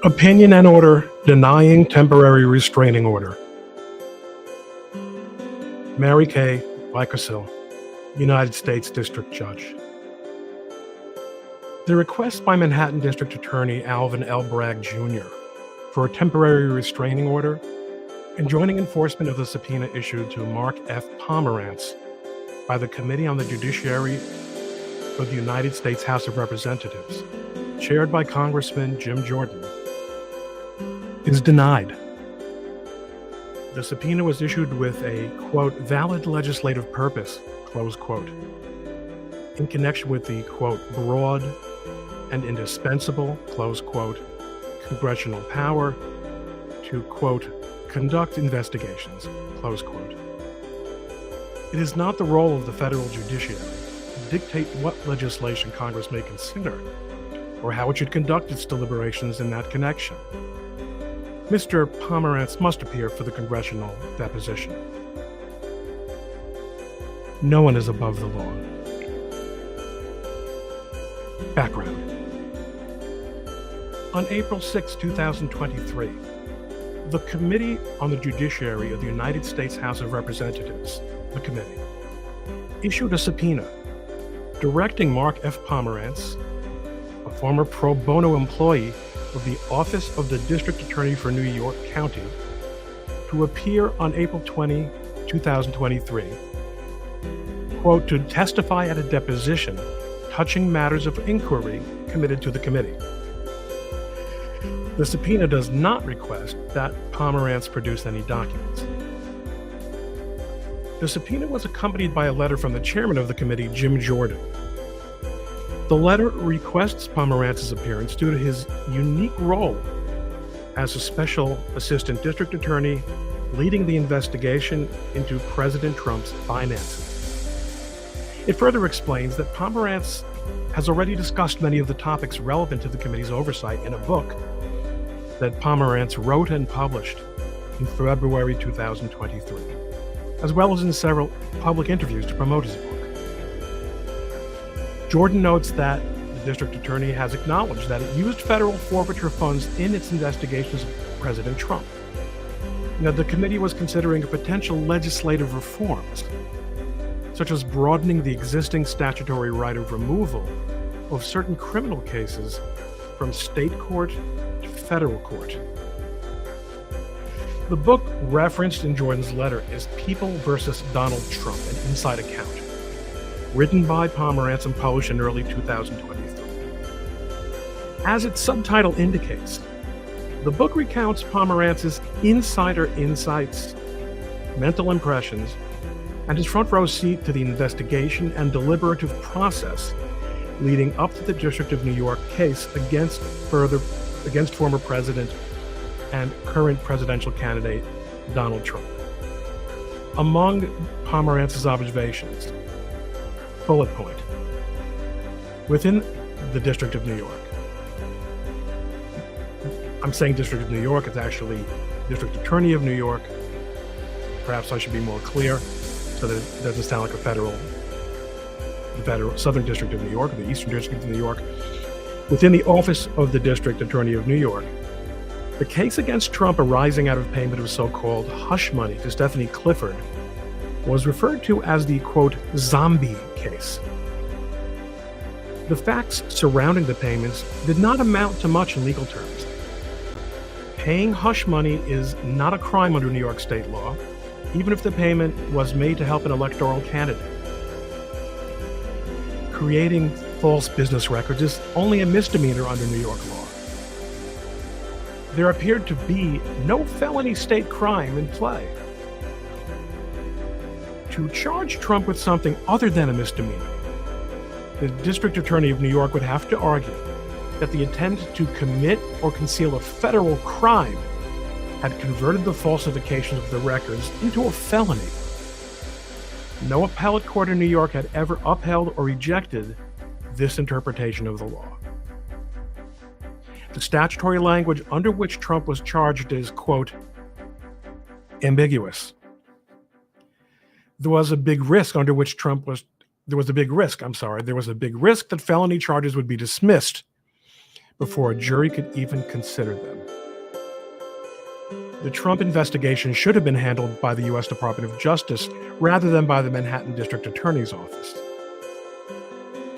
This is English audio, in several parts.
Opinion and order denying temporary restraining order. Mary K. Lycosil, United States District Judge. The request by Manhattan District Attorney Alvin L. Bragg Jr. for a temporary restraining order enjoining enforcement of the subpoena issued to Mark F. Pomerantz by the Committee on the Judiciary of the United States House of Representatives, chaired by Congressman Jim Jordan, is denied. The subpoena was issued with a, quote, valid legislative purpose, close quote, in connection with the, quote, broad and indispensable, close quote, congressional power to, quote, conduct investigations, close quote. It is not the role of the federal judiciary to dictate what legislation Congress may consider or how it should conduct its deliberations in that connection. Mr. Pomerantz must appear for the congressional deposition. No one is above the law. Background. On April 6, 2023, the Committee on the Judiciary of the United States House of Representatives, the committee, issued a subpoena directing Mark F. Pomerantz, a former pro bono employee of the Office of the District Attorney for New York County, to appear on April 20, 2023, quote, to testify at a deposition touching matters of inquiry committed to the committee. The subpoena does not request that Pomerantz produce any documents. The subpoena was accompanied by a letter from the chairman of the committee, Jim Jordan. The letter requests Pomerantz's appearance due to his unique role as a special assistant district attorney leading the investigation into President Trump's finances. It further explains that Pomerantz has already discussed many of the topics relevant to the committee's oversight in a book that Pomerantz wrote and published in February 2023, as well as in several public interviews to promote his book. Jordan notes that the district attorney has acknowledged that it used federal forfeiture funds in its investigations of President Trump. Now, the committee was considering potential legislative reforms, such as broadening the existing statutory right of removal of certain criminal cases from state court to federal court. The book referenced in Jordan's letter is People versus Donald Trump, an inside account, written by Pomerantz and published in early 2023. As its subtitle indicates, the book recounts Pomerantz's insider insights, mental impressions, and his front row seat to the investigation and deliberative process leading up to the District of New York case against former President and current presidential candidate Donald Trump. Among Pomerantz's observations, bullet point, within the District of New York. I'm saying District of New York, it's actually District Attorney of New York. Perhaps I should be more clear so that it doesn't sound like the federal Southern District of New York, or the Eastern District of New York. Within the Office of the District Attorney of New York, the case against Trump arising out of payment of so-called hush money to Stephanie Clifford was referred to as the, quote, zombie case. The facts surrounding the payments did not amount to much in legal terms. Paying hush money is not a crime under New York state law, even if the payment was made to help an electoral candidate. Creating false business records is only a misdemeanor under New York law. There appeared to be no felony state crime in play. To charge Trump with something other than a misdemeanor, the District Attorney of New York would have to argue that the intent to commit or conceal a federal crime had converted the falsification of the records into a felony. No appellate court in New York had ever upheld or rejected this interpretation of the law. The statutory language under which Trump was charged is, quote, ambiguous. There was a big risk that felony charges would be dismissed before a jury could even consider them. The Trump investigation should have been handled by the U.S. Department of Justice rather than by the Manhattan District Attorney's Office.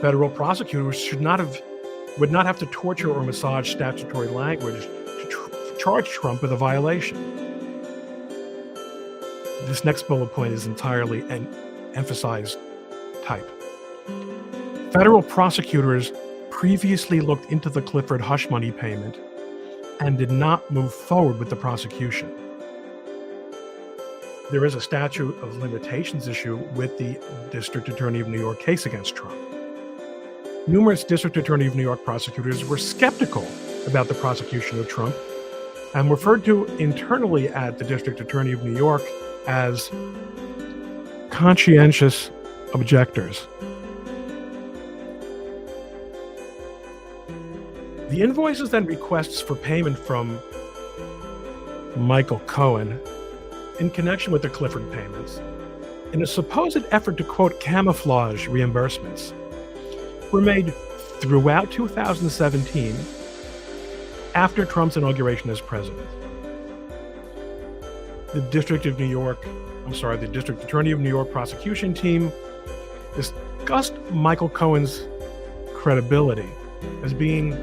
Federal prosecutors would not have to torture or massage statutory language to charge Trump with a violation. This next bullet point is entirely an emphasized type. Federal prosecutors previously looked into the Clifford hush money payment and did not move forward with the prosecution. There is a statute of limitations issue with the District Attorney of New York case against Trump. Numerous District Attorney of New York prosecutors were skeptical about the prosecution of Trump and referred to internally at the District Attorney of New York as conscientious objectors. The invoices and requests for payment from Michael Cohen in connection with the Clifford payments, in a supposed effort to, quote, camouflage reimbursements, were made throughout 2017 after Trump's inauguration as president. The District Attorney of New York prosecution team discussed Michael Cohen's credibility as being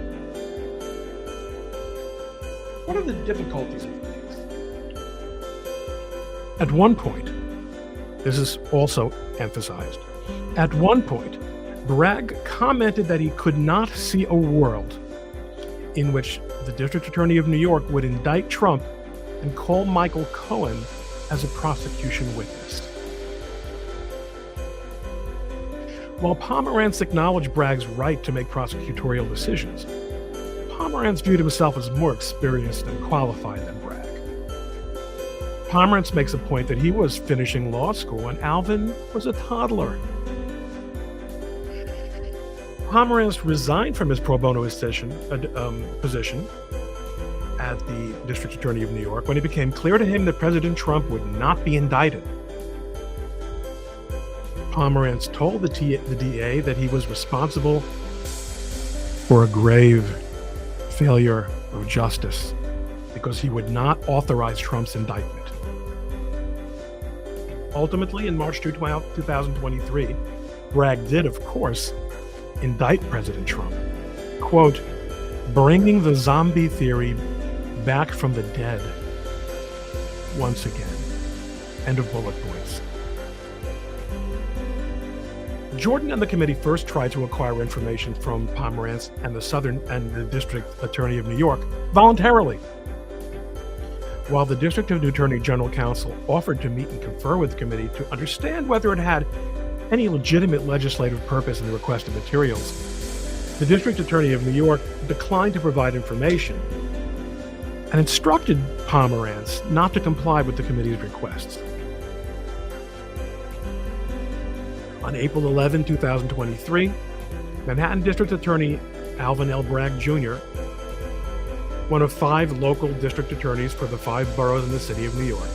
one of the difficulties of the case. At one point, this is also emphasized, at one point, Bragg commented that he could not see a world in which the District Attorney of New York would indict Trump and call Michael Cohen as a prosecution witness. While Pomerantz acknowledged Bragg's right to make prosecutorial decisions, Pomerantz viewed himself as more experienced and qualified than Bragg. Pomerantz makes a point that he was finishing law school when Alvin was a toddler. Pomerantz resigned from his pro bono position at the District Attorney of New York when it became clear to him that President Trump would not be indicted. Pomerantz told the DA that he was responsible for a grave failure of justice because he would not authorize Trump's indictment. Ultimately, in March 2023, Bragg did, of course, indict President Trump, quote, bringing the zombie theory back from the dead once again. End of bullet points. Jordan and the committee first tried to acquire information from Pomerantz and the District Attorney of New York voluntarily. While the District Attorney General Counsel offered to meet and confer with the committee to understand whether it had any legitimate legislative purpose in the requested materials, the District Attorney of New York declined to provide information and instructed Pomerantz not to comply with the committee's requests. On April 11, 2023, Manhattan District Attorney Alvin L. Bragg Jr., one of 5 local district attorneys for the 5 boroughs in the city of New York,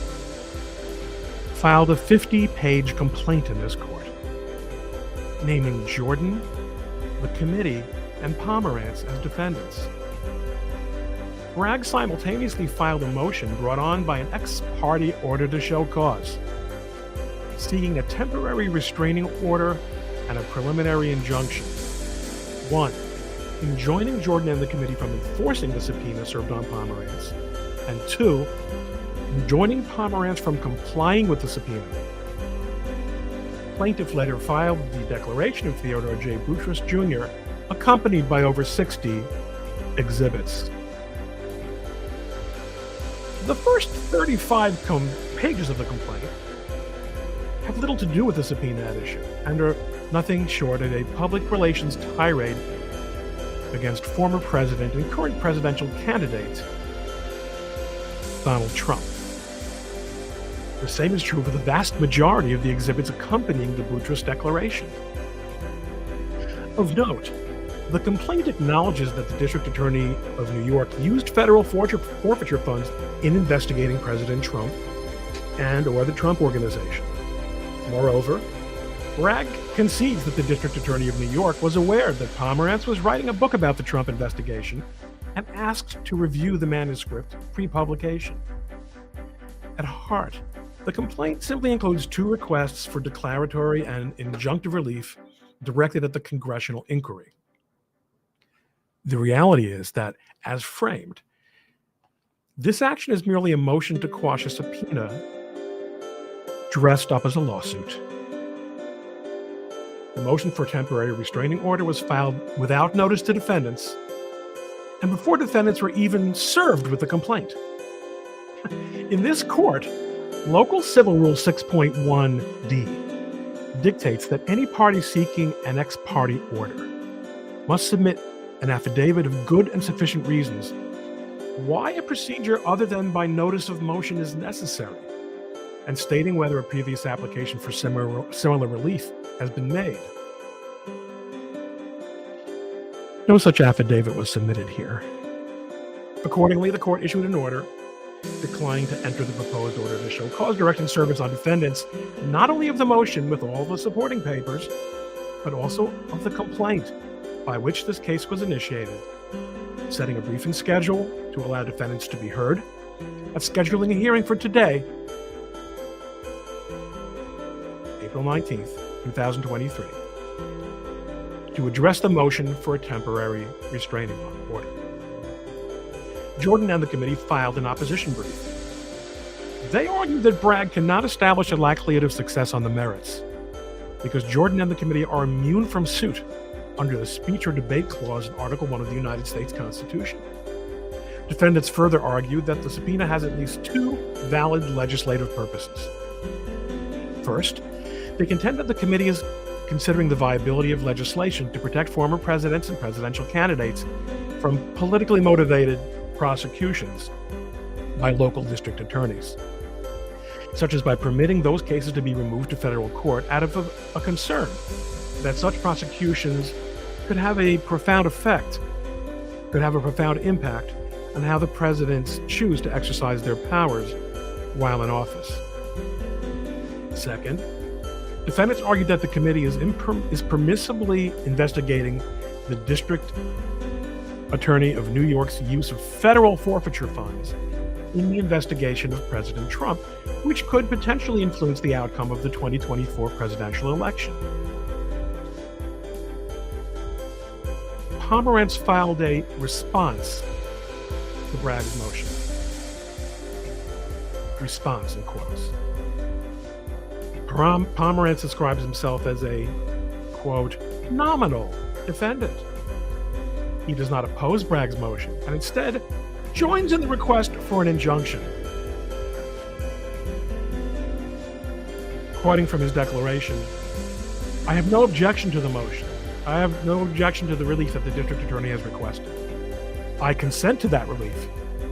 filed a 50-page complaint in this court, naming Jordan, the committee, and Pomerantz as defendants. Bragg simultaneously filed a motion brought on by an ex parte order to show cause, seeking a temporary restraining order and a preliminary injunction. 1, enjoining Jordan and the committee from enforcing the subpoena served on Pomerantz, and 2, enjoining Pomerantz from complying with the subpoena. Plaintiff later filed the declaration of Theodore J. Boutros Jr., accompanied by over 60 exhibits. The first 35 pages of the complaint have little to do with the subpoena at issue and are nothing short of a public relations tirade against former president and current presidential candidate Donald Trump. The same is true for the vast majority of the exhibits accompanying the Boutros Declaration. Of note, the complaint acknowledges that the District Attorney of New York used federal forfeiture funds in investigating President Trump and/or the Trump Organization. Moreover, Bragg concedes that the District Attorney of New York was aware that Pomerantz was writing a book about the Trump investigation and asked to review the manuscript pre-publication. At heart, the complaint simply includes two requests for declaratory and injunctive relief directed at the congressional inquiry. The reality is that, as framed, this action is merely a motion to quash a subpoena dressed up as a lawsuit. The motion for temporary restraining order was filed without notice to defendants and before defendants were even served with the complaint. In this court, Local Civil Rule 6.1d dictates that any party seeking an ex parte order must submit an affidavit of good and sufficient reasons why a procedure other than by notice of motion is necessary, and stating whether a previous application for similar relief has been made. No such affidavit was submitted here. Accordingly, the court issued an order declining to enter the proposed order to show cause, directing service on defendants not only of the motion with all the supporting papers, but also of the complaint by which this case was initiated, setting a briefing schedule to allow defendants to be heard, and scheduling a hearing for today, April 19th, 2023, to address the motion for a temporary restraining order. Jordan and the committee filed an opposition brief. They argued that Bragg cannot establish a likelihood of success on the merits because Jordan and the committee are immune from suit under the speech or debate clause in Article 1 of the United States Constitution. Defendants further argued that the subpoena has at least two valid legislative purposes. First, they contend that the committee is considering the viability of legislation to protect former presidents and presidential candidates from politically motivated prosecutions by local district attorneys, such as by permitting those cases to be removed to federal court out of a concern that such prosecutions could have a profound impact on how the presidents choose to exercise their powers while in office. Second, defendants argued that the committee is permissibly investigating the district attorney of New York's use of federal forfeiture funds in the investigation of President Trump, which could potentially influence the outcome of the 2024 presidential election. Pomerantz filed a response to Bragg's motion. Response in quotes. Pomerantz describes himself as a, quote, nominal defendant. He does not oppose Bragg's motion and instead joins in the request for an injunction. Quoting from his declaration, I have no objection to the motion. I have no objection to the relief that the district attorney has requested. I consent to that relief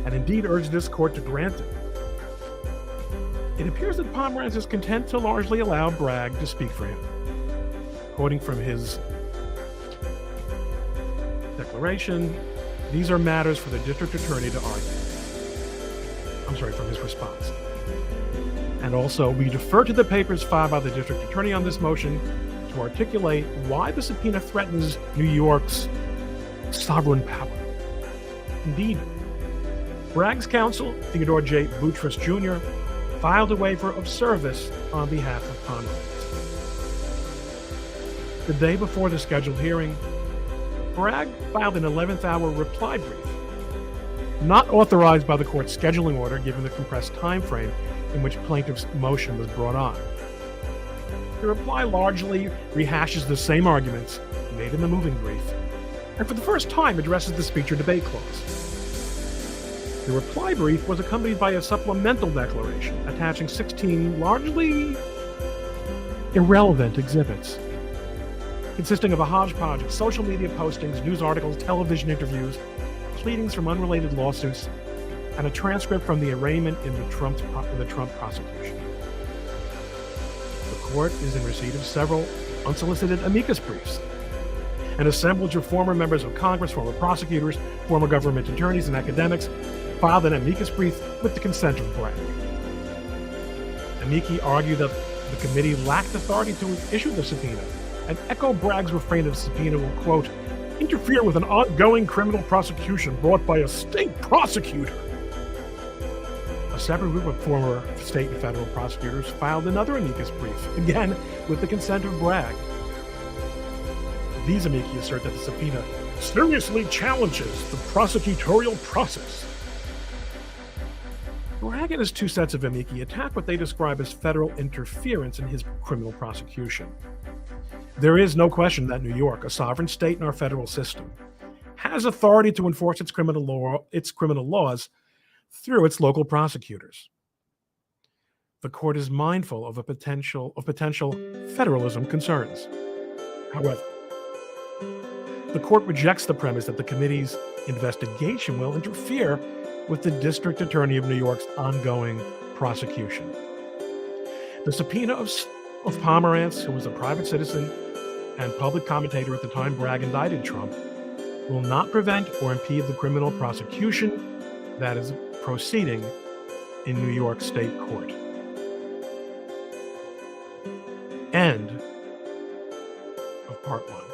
and indeed urge this court to grant it. It appears that Pomerantz is content to largely allow Bragg to speak for him. Quoting from his declaration, these are matters for the district attorney to argue. From his response. And also, we defer to the papers filed by the district attorney on this motion to articulate why the subpoena threatens New York's sovereign power. Indeed, Bragg's counsel, Theodore J. Boutros Jr., filed a waiver of service on behalf of Pomerantz. The day before the scheduled hearing, Bragg filed an 11th-hour reply brief, not authorized by the court's scheduling order given the compressed time frame in which plaintiff's motion was brought on. The reply largely rehashes the same arguments made in the moving brief, and for the first time addresses the speech or debate clause. The reply brief was accompanied by a supplemental declaration attaching 16 largely irrelevant exhibits, consisting of a hodgepodge of social media postings, news articles, television interviews, pleadings from unrelated lawsuits, and a transcript from the arraignment in the Trump prosecution. The court is in receipt of several unsolicited amicus briefs. An assemblage of former members of Congress, former prosecutors, former government attorneys, and academics filed an amicus brief with the consent of Bragg. Amici argue that the committee lacked authority to issue the subpoena and echo Bragg's refrain of the subpoena will, quote, interfere with an ongoing criminal prosecution brought by a state prosecutor. A separate group of former state and federal prosecutors filed another amicus brief, again with the consent of Bragg. These amici assert that the subpoena seriously challenges the prosecutorial process. Bragg and his two sets of amici attack what they describe as federal interference in his criminal prosecution. There is no question that New York, a sovereign state in our federal system, has authority to enforce its criminal laws through its local prosecutors. The court is mindful of potential federalism concerns. However, the court rejects the premise that the committee's investigation will interfere with the District Attorney of New York's ongoing prosecution. The subpoena of Pomerantz, who was a private citizen and public commentator at the time Bragg indicted Trump, will not prevent or impede the criminal prosecution that is proceeding in New York State Court. End of part 1.